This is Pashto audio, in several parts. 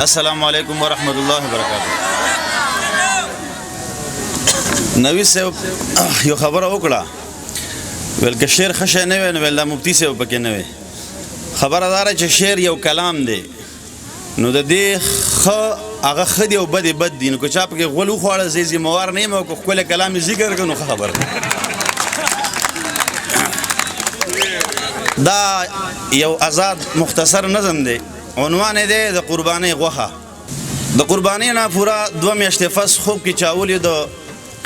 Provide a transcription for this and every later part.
السلام علیکم ورحمۃ اللہ وبرکاتہ. نوی صاحب یو خبره وکړه ویل که شعر ښه شی نه وی نو ویل دا مفتي صاحب پکې نه وی. خبره داره چې شعر یو کلام دی نو د دې ښه هغه ښه دی او بد یې بد دی. نو که چا پکې غول وخواړه زه ذمهوار نه یم او که ښکلی کلام یې ذکر کړه نو ښه خبره دا یو آزاد مختصر نظم دی. عنوان دی د قربانۍ غوښه. د قربانۍ نه پوره 2 میاشتې پس خوب کې چاول د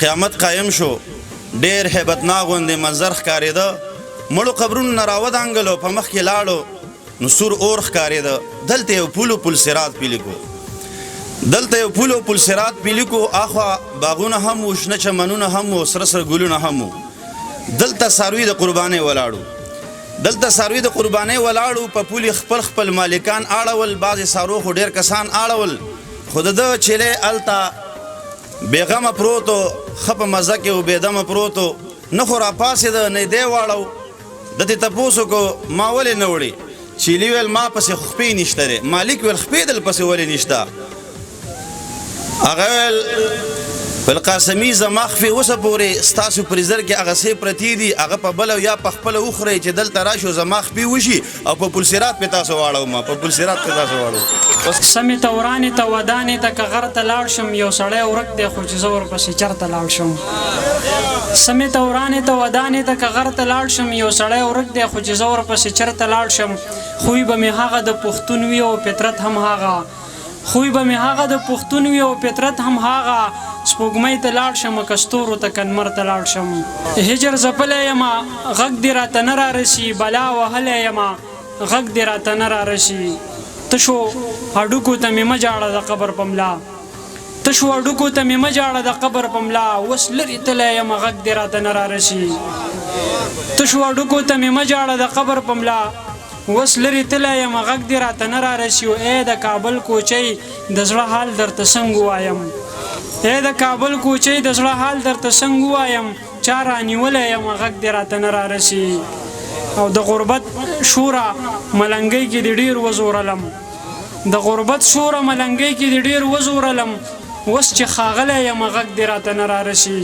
قیامت قایم شو. ډېر هیبتناک غوندې منظر ښکارېده. مړو قبرونو نه راودانګلو په مخ کې لاړو نو سور اور ښکارېده. دلته یو پول و پل صراط پیلیکو اخوا باغونه هم و شنه چمنونه هم و سره سره ګلونه هم و. دلته څاروي د قربانۍ ولاړو په پولي خپل مالکان اړول. بعضې څارو خو ډېر کسان اړول خو د ده چیلې هلته بېغمه پروت و ښه په مزه کې و بېدمه پروت و. نه خو راپاڅېده نه یې دی واړو. ده ترې تپوس وکړو ما ولې نه وړې؟ چیلي ویل ما پسې خو خپې نشته دی. مالک ویل خپې دل پسې ولې نشته؟ هغه ویل قاسمي زما خفې اوسه پورې ستاسو پریزر کې هغه څه پرتې دي هغه په بله یا په خپله وخورئ چې دلته راشو زما خپې وشي او په پل صراط پې تاسو واړوم. سمې ته ورانې ته ودانې ته که غر ته لاړ شم یو سړی ورک دی خو چې زه ورپسې چرته لاړ شم. سمې ته ورانې ته ودانې ته که غر ته لاړ شم یو سړی ورک دی خو چې زه ورپسې چرته لاړ شم. خوی به مې هغه د پښتون وي او فطرت هم هغه سپوږمۍ ته لاړ شم که ستورو ته کنمر ته لاړ شم. هجر ځپلی یمه غږ دې راته نه رارسي بلا وهلی یمه غږ دې راته نه رارسي. تشو هډوکو ته مې مه جاړه د قبر په ملا اوس لرې تللی یمه غږ دې راته نه رارسي. اوس لرې تللی یمه غږ دې راته نه رارسي. ای د کابل کوچۍ د زړه حال درته څنګه ووایم چا رانیولی یمه غږ دې راته نه رارسي. او د غربت شوره ملنګۍ کې دې ډېر وزورلم اوس چې ښاغلی یمه غږ دې راته نه رارسي.